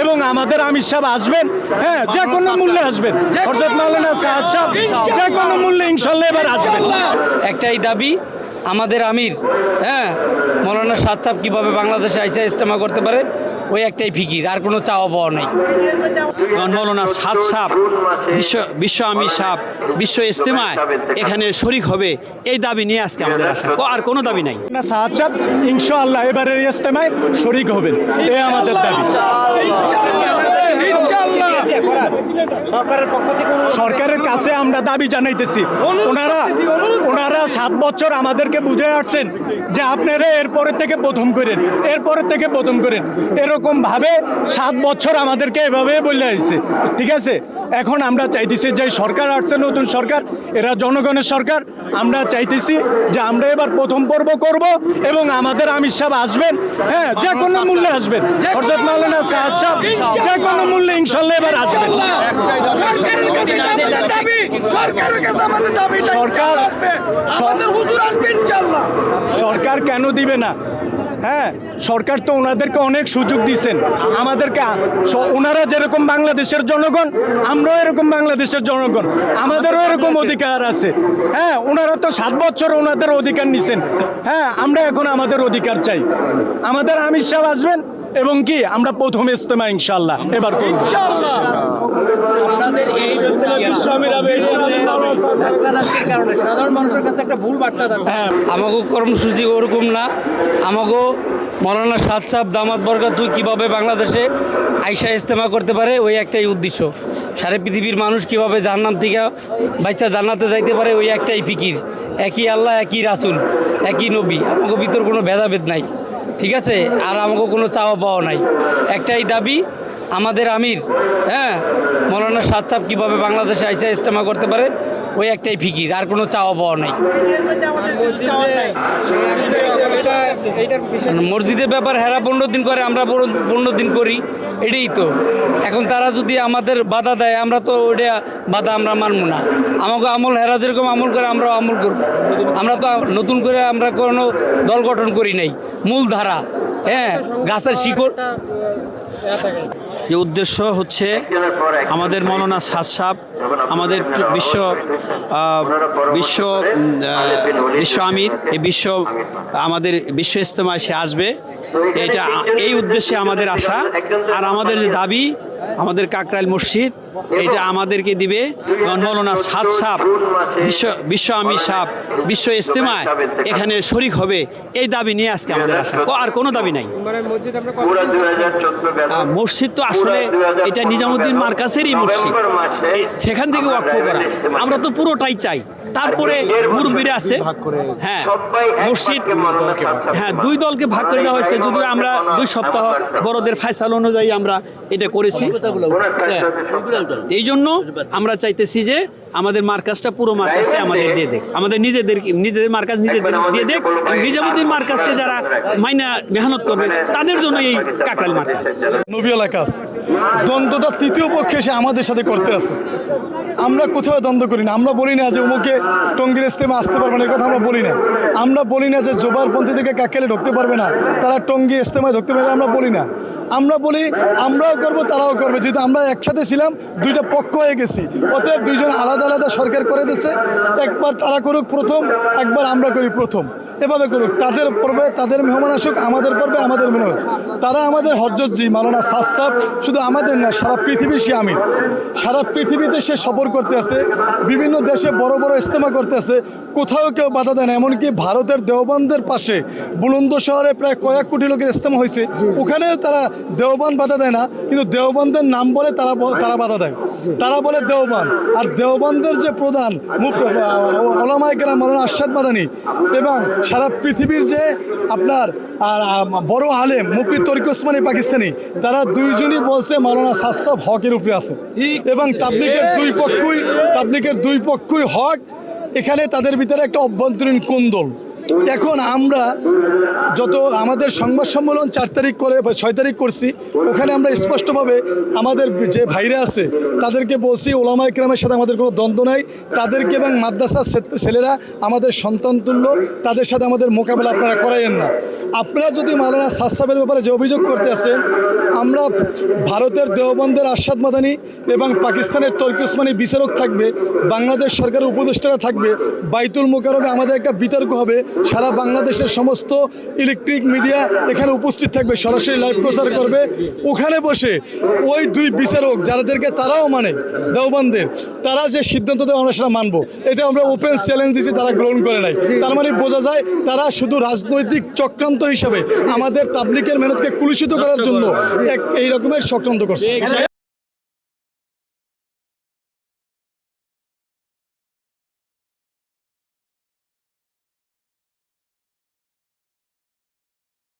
এবং আমাদের আমির সাহেব আসবেন, হ্যাঁ, যে কোনো মূল্যে আসবেন। হযরত মাওলানা সাদ সাহেব যে কোনো মূল্যে ইনশাল্লাহ এবার আসবেন। একটাই দাবি, আমাদের আমির, হ্যাঁ, মৌলানা সাদ সাহেব কীভাবে বাংলাদেশে আইসা ইজতেমা করতে পারে, ওই একটাই ফিকির, আর কোনো চাওয়া পাওয়া নেই। মৌলানা সাদ সাহেব বিশ্ব আমির সাহেব বিশ্ব ইজতেমায় এখানে শরীক হবে, এই দাবি নিয়ে আজকে আমাদের আশা, আর কোনো দাবি নাই। না, সাদ সাহেব ইনশাআল্লাহ এবারের ইজতেমায় শরীক হবেন, এই আমাদের দাবি। সরকারের কাছে আমরা দাবি জানাইতেছি, ওনারা 7 বছর আমাদেরকে বুঝে আসছেন যে আপনারা এরপরে থেকে প্রথম করেন, এরপরে থেকে প্রথম করেন, এরকম ভাবে 7 বছর আমাদেরকে এভাবে বলে আসছে। ঠিক আছে, এখন আমরা চাইতেছি যে সরকার আসছে, নতুন সরকার, এরা জনগণের সরকার, আমরা চাইতেছি যে আমরা এবার প্রথম পর্ব করব এবং আমাদের আমির সাহেব আসবেন, হ্যাঁ, যে কোনো মূল্যে আসবেন। হযরত মাওলানা সাদ সাহেব যে কোনো মূল্যে ইনশাল্লাহ এবার আসবেন। সরকার কেন দিবে না? হ্যাঁ, সরকার তো ওনাদেরকে অনেক সুযোগ দিচ্ছেন, আমাদেরকে। ওনারা যেরকম বাংলাদেশের জনগণ, আমরাও এরকম বাংলাদেশের জনগণ, আমাদেরও এরকম অধিকার আছে। হ্যাঁ, ওনারা তো 7 বছর ওনাদের অধিকার নিছেন। হ্যাঁ, আমরা এখন আমাদের অধিকার চাই। আমাদের আমির সাহেব আসবেন এবং কি আমরা প্রথম ইজতেমা ইনশাআল্লাহ এবার করব। আপনাদের এই কারণে সাধারণ মানুষের কাছে একটা ভুল বার্তা যাচ্ছে। আমাকে কর্মসূচি ওরকম না, আমাকে মৌলানা সাদ সাহেব দামাত বরকাতুহু কীভাবে বাংলাদেশে আইসা ইজতেমা করতে পারে, ওই একটাই উদ্দেশ্য। সারা পৃথিবীর মানুষ কীভাবে জান্নাত থেকে বাচ্চা জান্নাতে যাইতে পারে, ওই একটাই ফিকির। একই আল্লাহ, একই রাসূল, একই নবী, আমাকে ভিতর কোনো ভেদাভেদ নাই। ঠিক আছে, আর আমাকে কোনো চাওয়া পাওয়া নাই। একটাই দাবি, আমাদের আমির, হ্যাঁ, মৌলানা সাদ সাহেব কীভাবে বাংলাদেশে আইসা ইজতেমা করতে পারে, ওই একটাই ফিকির, আর কোনো চাওয়া পাওয়া নাই। মসজিদের ব্যাপার হেরা 15 দিন করে, আমরা 15 দিন করি, এটাই তো। এখন তারা যদি আমাদের বাধা দেয়, আমরা তো ওইটা বাধা আমরা মানব না। আমাকে আমল হেরা যেরকম আমল করে, আমরাও আমল করব। আমরা তো নতুন করে আমরা কোনো দল গঠন করি নাই, মূল ধারা, হ্যাঁ, গাছের শিকড়। যে উদ্দেশ্য হচ্ছে আমাদের মৌলানা সাদ সাহেব আমাদের বিশ্ব আমির, এই আমাদের বিশ্ব ইজতেমায় সে আসবে, এই উদ্দেশ্যে আমাদের আশা। আর আমাদের যে দাবি, আমাদের কাকরাইল মসজিদ এটা আমাদেরকে দিবে মৌলানা সাদ সাহেব বিশ্ব আমির সাহেব বিশ্ব ইজতেমায় এখানে শরীক হবে, এই দাবি নিয়ে আজকে আমাদের আশা, আর কোনো দাবি নাই। মসজিদ তো আসলে এটা নিজামুদ্দিন মার্কাজেরই মসজিদ, সেখান থেকে ওয়াকফ করা, আমরা তো পুরোটাই চাই। তারপরে মুরব্বিরা আছে, হ্যাঁ, মসজিদ, হ্যাঁ, 2 দলকে ভাগ করে দেওয়া হয়েছে, যদিও আমরা 2 সপ্তাহ বড়দের ফায়সালা অনুযায়ী আমরা এটা করেছি। এই জন্য আমরা চাইতেছি যে আমাদের মার্কাজটা, পুরো মার্কাজটা আমাদের দিয়ে দেখ, আমাদের নিজেদের মার্কাজ নিজেদের দিয়ে দেখ। নিজামুদ্দিন মার্কাজকে যারা মাইনা মেহনত করবে তাদের জন্য এই কাকরাইল মার্কাজ। নবী এলাকাস দ্বন্দ্বটা তৃতীয় পক্ষে এসে আমাদের সাথে করতে আছে। আমরা কোথাও দ্বন্দ্ব করি না। আমরা বলি না যে অমুকে টঙ্গীর ইজতেমা আসতে পারবে না, এই কথা আমরা বলি না। আমরা বলি না যে জোবারপন্থী থেকে কাকেলে ঢুকতে পারবে না, তারা টঙ্গী ইজতেমায় ঢুকতে পারবে না, আমরা বলি না। আমরা বলি আমরাও করবো, তারাও করবে, যেহেতু আমরা একসাথে ছিলাম, 2টা পক্ষ হয়ে গেছি। অতএব 2জন আলাদা আলাদা সরকার করে দিচ্ছে, একবার তারা করুক প্রথম, একবার আমরা করি প্রথম, এভাবে করুক। তাদের পর্বে তাদের মেহমান আসুক, আমাদের পর্বে আমাদের মেহমান। তারা আমাদের হযরতজি মাওলানা সাদ সাহেব শুধু আমাদের না, সারা পৃথিবীর সে আমির, সারা পৃথিবীতে সে সফর করতে আছে, বিভিন্ন দেশে বড় বড় ইজতেমা করতে আছে, কোথাও কেউ বাধা দেয় না। এমনকি ভারতের দেওবন্দের পাশে বুলন্দ শহরে প্রায় কয়েক কোটি লোকের ইজতেমা হয়েছে, ওখানেও তারা দেওবন্দ বাধা দেয় না, কিন্তু দেওবন্দের নাম বলে তারা বাধা দেয়, তারা বলে দেওবন্দ। আর দেওবন্দের যে প্রধান ওলামায়ে কেরাম মাওলানা আরশাদ মাদানী এবং সারা পৃথিবীর যে আপনার বড় আলেম মুফতি তরিক ওসমানী পাকিস্তানি, তারা 2জনই বলছে মাওলানা সাদ সাহেব হকের উপরে আছে এবং তাবলীগের দুই পক্ষই হক। এখানে তাদের ভিতরে একটা অভ্যন্তরীণ কোন্দল, এখন আমরা যত আমাদের সংবাদ সম্মেলন 4 তারিখ করে বা 6 তারিখ করছি, ওখানে আমরা স্পষ্টভাবে আমাদের যে ভাইরা আছে তাদেরকে বলছি ওলামা ইকরামের সাথে আমাদের কোনো দ্বন্দ্ব নাই, তাদেরকে এবং মাদ্রাসার ছেলেরা আমাদের সন্তান তুল্য, তাদের সাথে আমাদের মোকাবেলা আপনারা করাইয়েন না। আপনারা যদি মাওলানা সাদ সাহেবের ব্যাপারে যে অভিযোগ করতে আছেন, আমরা ভারতের দেওবন্দের আরশাদ মাদানী এবং পাকিস্তানের তর্কি উসমানী বিচারক থাকবে, বাংলাদেশ সরকারের উপদেষ্টারা থাকবে, বাইতুল মোকাররমে আমাদের একটা বিতর্ক হবে, সারা বাংলাদেশের সমস্ত ইলেকট্রিক মিডিয়া এখানে উপস্থিত থাকবে, সরাসরি লাইভ প্রচার করবে। ওখানে বসে ওই 2 বিচারক যাদেরকে তারাও মানে দেওবন্দের, তারা যে সিদ্ধান্ত দেবে আমরা সেটা মানবো। এটা আমরা ওপেন চ্যালেঞ্জ দিয়েছি, তারা গ্রহণ করে নাই। তার মানে বোঝা যায় তারা শুধু রাজনৈতিক চক্রান্ত হিসাবে আমাদের তাবলিগের মেহনতকে কুলুষিত করার জন্য এই রকমের চক্রান্ত করছে।